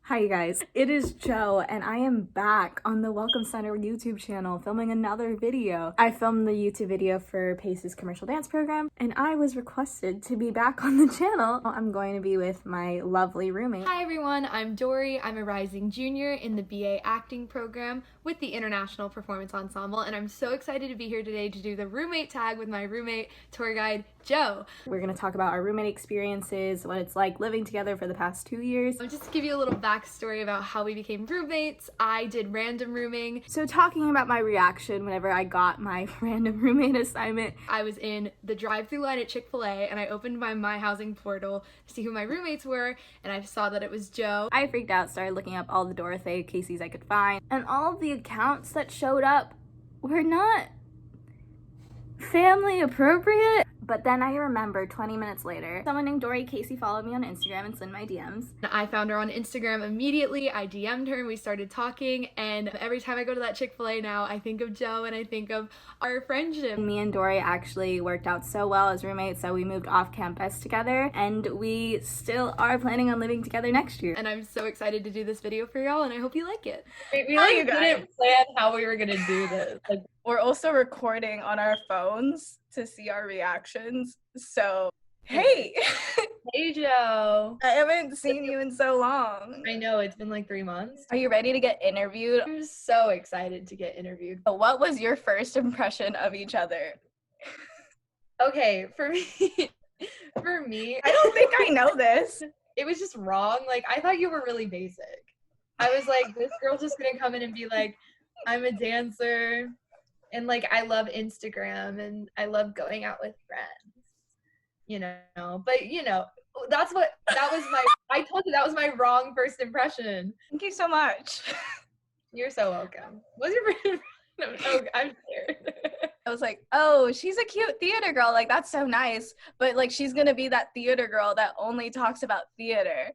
Hi you guys, it is Jo and I am back on the Welcome Center YouTube channel filming another video. I filmed the YouTube video for Pace's commercial dance program and I was requested to be back on the channel. I'm going to be with my lovely roommate. Hi everyone, I'm Dory. I'm a rising junior in the BA acting program with the International Performance Ensemble, and I'm so excited to be here today to do the roommate tag with my roommate, tour guide Jo. We're going to talk about our roommate experiences, what it's like living together for the past 2 years. Just to give you a little backstory about how we became roommates, I did random rooming. So talking about my reaction whenever I got my random roommate assignment. I was in the drive-thru line at Chick-fil-A and I opened my housing portal to see who my roommates were, and I saw that it was Jo. I freaked out, started looking up all the Dorothy Casey's I could find, and all of the accounts that showed up were not family appropriate. But then I remembered 20 minutes later, someone named Dory Casey followed me on Instagram and slid my DMs. I found her on Instagram immediately. I DM'd her and we started talking, and every time I go to that Chick-fil-A now, I think of Jo and I think of our friendship. Me and Dory actually worked out so well as roommates, so we moved off campus together and we still are planning on living together next year. And I'm so excited to do this video for y'all and I hope you like it. We didn't plan how we were gonna do this. Like, we're also recording on our phones to see our reactions. So, hey! Hey Jo! I haven't seen you in so long. I know, it's been like 3 months. Are you ready to get interviewed? I'm so excited to get interviewed. What was your first impression of each other? Okay, for me, I don't think I know this. it was just wrong. Like, I thought you were really basic. I was like, this girl's just gonna come in and be like, I'm a dancer, and like, I love Instagram, and I love going out with friends, you know. But, you know, that was I told you that was my wrong first impression. Thank you so much. You're so welcome. What's your first impression? Oh, I'm scared. I was like, oh, she's a cute theater girl. Like, that's so nice. But, like, she's going to be that theater girl that only talks about theater.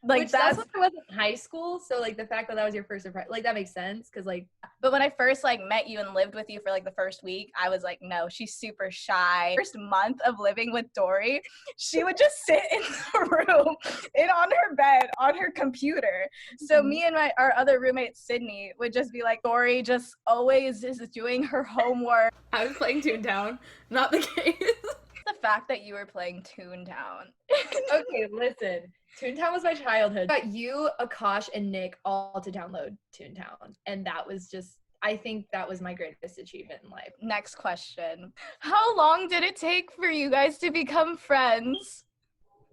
Like, Which that's what I was in high school. So, like, the fact that that was your first impression, like, that makes sense. Because, like, but when I first, like, met you and lived with you for, like, the first week, I was like, no, she's super shy. First month of living with Dory, she would just sit in the room and on her bed, on her computer. So me and our other roommate, Sydney, would just be like, Dory just always is doing her homework. I was playing Toontown, not the case. The fact that you were playing Toontown. Okay, listen. Toontown was my childhood. I got you, Akash, and Nick all to download Toontown. And that was just, I think that was my greatest achievement in life. Next question. How long did it take for you guys to become friends?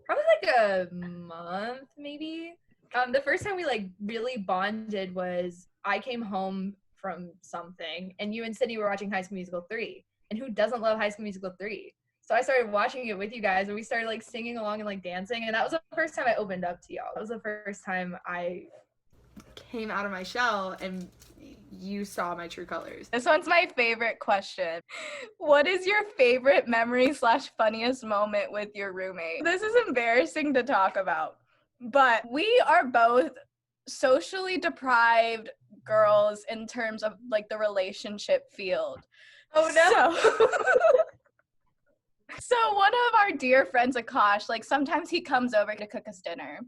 Probably like a month, maybe. The first time we like really bonded was I came home from something and you and Sydney were watching High School Musical 3. And who doesn't love High School Musical 3? So I started watching it with you guys and we started like singing along and like dancing, and that was the first time I opened up to y'all. That was the first time I came out of my shell and you saw my true colors. This one's my favorite question. What is your favorite memory / funniest moment with your roommate? This is embarrassing to talk about, but we are both socially deprived girls in terms of like the relationship field. Oh no. So one of our dear friends, Akash, like sometimes he comes over to cook us dinner.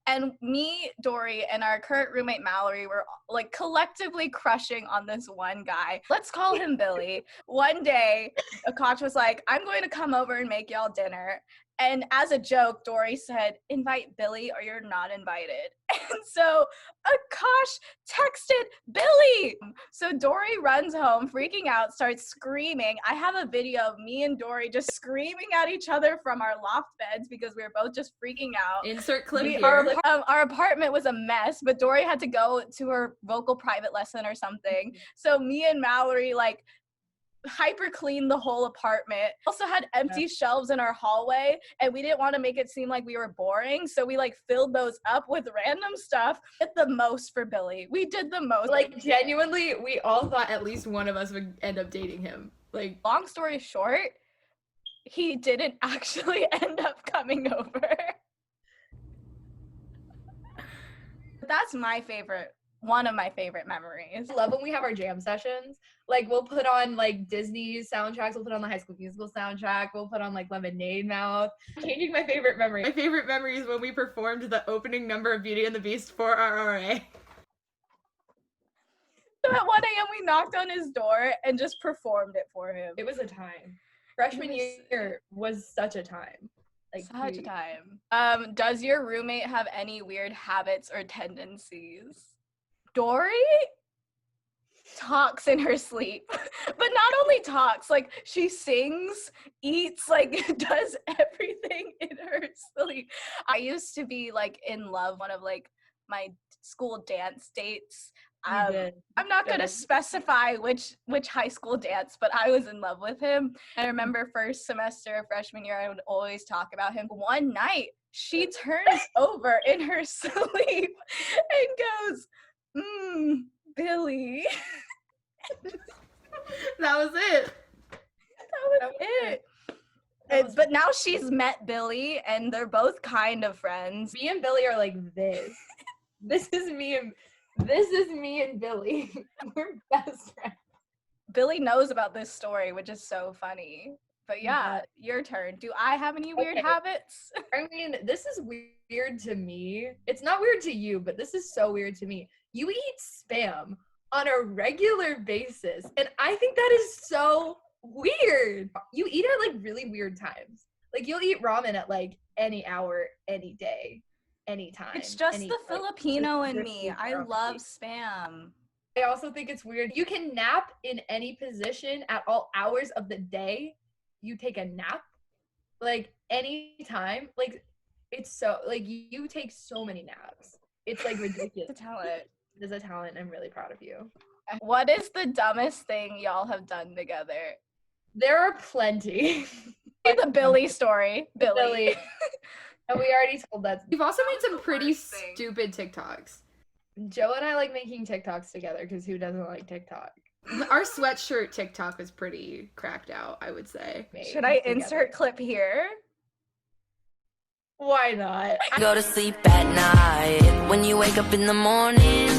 And me, Dory, and our current roommate, Mallory, were like collectively crushing on this one guy. Let's call him Billy. One day, Akash was like, I'm going to come over and make y'all dinner. And as a joke, Dory said, invite Billy or you're not invited. And so Akash texted Billy. So Dory runs home, freaking out, starts screaming. I have a video of me and Dory just screaming at each other from our loft beds because we were both just freaking out. Insert clip here. Our apartment was a mess, but Dory had to go to her vocal private lesson or something. So me and Mallory, like, hyper cleaned the whole apartment. Also had empty shelves in our hallway, and we didn't want to make it seem like we were boring, so we like filled those up with random stuff. Did the most for Billy. We did the most. Like, genuinely, we all thought at least one of us would end up dating him. Like, long story short, he didn't actually end up coming over. That's my favorite one of my favorite memories. I love when we have our jam sessions. Like, we'll put on like Disney soundtracks. We'll put on the High School Musical soundtrack. We'll put on like Lemonade Mouth. Changing my favorite memory. My favorite memory is when we performed the opening number of Beauty and the Beast for our RA. So at 1 a.m. we knocked on his door and just performed it for him. It was a time. Freshman year was such a time. Like, Such a time. Does your roommate have any weird habits or tendencies? Dory talks in her sleep, but not only talks, like she sings, eats, like does everything in her sleep. I used to be like in love one of like my school dance dates. I'm not going to specify which high school dance, but I was in love with him. I remember first semester of freshman year, I would always talk about him. One night, she turns over in her sleep and goes, Billy. That was it. That was it. But now she's met Billy, and they're both kind of friends. Me and Billy are like this. This is me and Billy. We're best friends. Billy knows about this story, which is so funny. But yeah, your turn. Do I have any weird habits? I mean, this is weird to me. It's not weird to you, but this is so weird to me. You eat Spam on a regular basis, and I think that is so weird. You eat at like really weird times. Like, you'll eat ramen at like any hour, any day, anytime. It's just the Filipino in me. I love Spam. I also think it's weird. You can nap in any position at all hours of the day. You take a nap, like, anytime. Like, it's so, like, you take so many naps. It's like ridiculous. It's a talent. It is a talent. I'm really proud of you. What is the dumbest thing y'all have done together? There are plenty. The Billy story. Billy. And we already told that. You've also made some pretty stupid TikToks. Joe and I like making TikToks together because who doesn't like TikTok? Our sweatshirt TikTok was pretty cracked out, I would say. Should I insert clip here? Why not? Go to sleep at night when you wake up in the morning,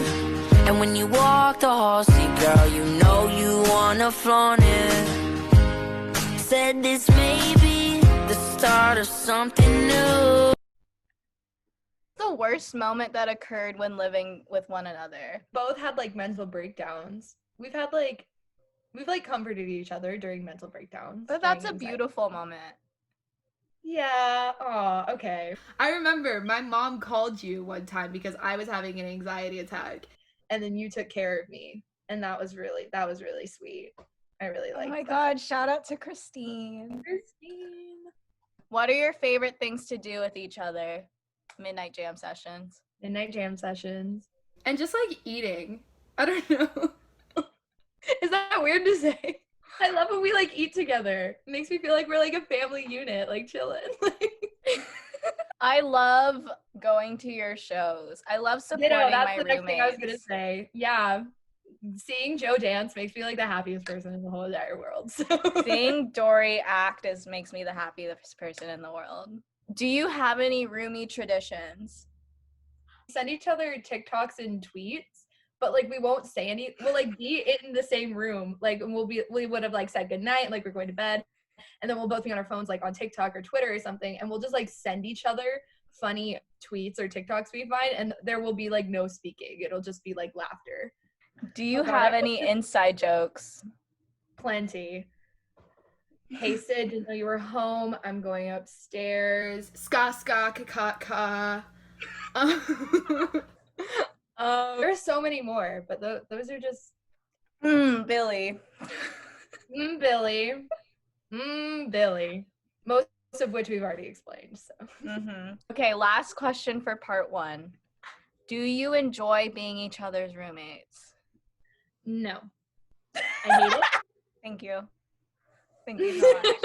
and when you walk the halls, see, girl, you know you wanna flaunt it. Said this may be the start of something new. The worst moment that occurred when living with one another. Both had like mental breakdowns. We've comforted each other during mental breakdowns. But that's a beautiful moment. Yeah. Aw, okay. I remember my mom called you one time because I was having an anxiety attack. And then you took care of me. And that was really sweet. I really liked that. Oh my God, shout out to Christine. Christine. What are your favorite things to do with each other? Midnight jam sessions. Midnight jam sessions. And just like eating. I don't know. Is that weird to say? I love when we like eat together. It makes me feel like we're like a family unit, like chilling. I love going to your shows. I love supporting my roommates. That's the next thing I was gonna say. Yeah. Seeing Joe dance makes me like the happiest person in the whole entire world. So. Seeing Dory act makes me the happiest person in the world. Do you have any roomie traditions? Send each other TikToks and tweets, but like we won't say any. We'll like be in the same room, like, and we would have like said goodnight, like we're going to bed, and then we'll both be on our phones like on TikTok or Twitter or something, and we'll just like send each other funny tweets or TikToks we find, and there will be like no speaking. It'll just be like laughter. Do you have any inside jokes? Plenty. Hey Sid, didn't know you were home. I'm going upstairs. Ska ska ka ka. There's so many more, but those are just. Billy. Billy. Billy. Most of which we've already explained. So. Okay, last question for part 1. Do you enjoy being each other's roommates? No. I hate it. Thank you. Thank you so much.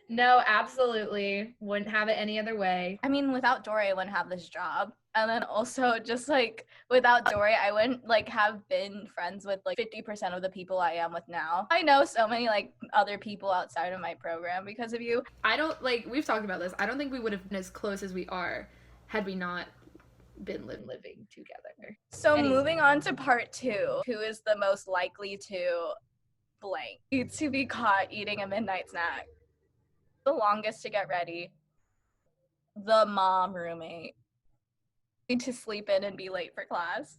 No, absolutely. Wouldn't have it any other way. I mean, without Dory, I wouldn't have this job. And then also just like without Dory, I wouldn't like have been friends with like 50% of the people I am with now. I know so many like other people outside of my program because of you. I don't like, we've talked about this. I don't think we would have been as close as we are had we not been living together. So Anyway. moving on to part 2, who is the most likely to blank to be caught eating a midnight snack? The longest to get ready. The mom roommate. To sleep in and be late for class.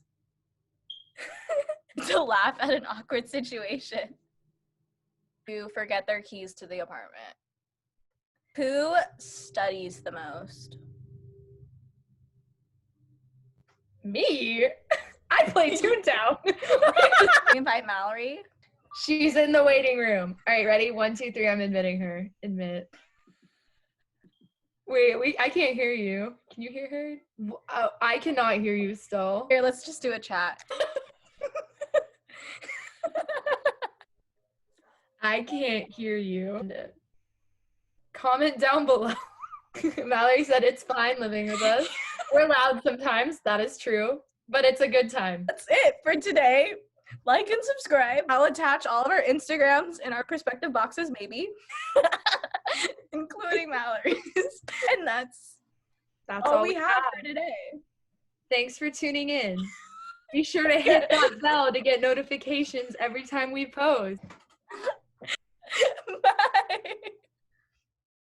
To laugh at an awkward situation. To forget their keys to the apartment. Who studies the most? Me? I play Toontown. We invite Mallory. She's in the waiting room. All right, ready? 1, 2, 3. I'm admitting her. Admit. Wait, I can't hear you. Can you hear her? Oh, I cannot hear you still. Here, let's just do a chat. I can't hear you. Comment down below. Mallory said it's fine living with us. We're loud sometimes, that is true, but it's a good time. That's it for today. Like and subscribe. I'll attach all of our Instagrams in our respective boxes, maybe, including Mallory's. And that's all we have for today. Thanks for tuning in. Be sure to hit that bell to get notifications every time we post.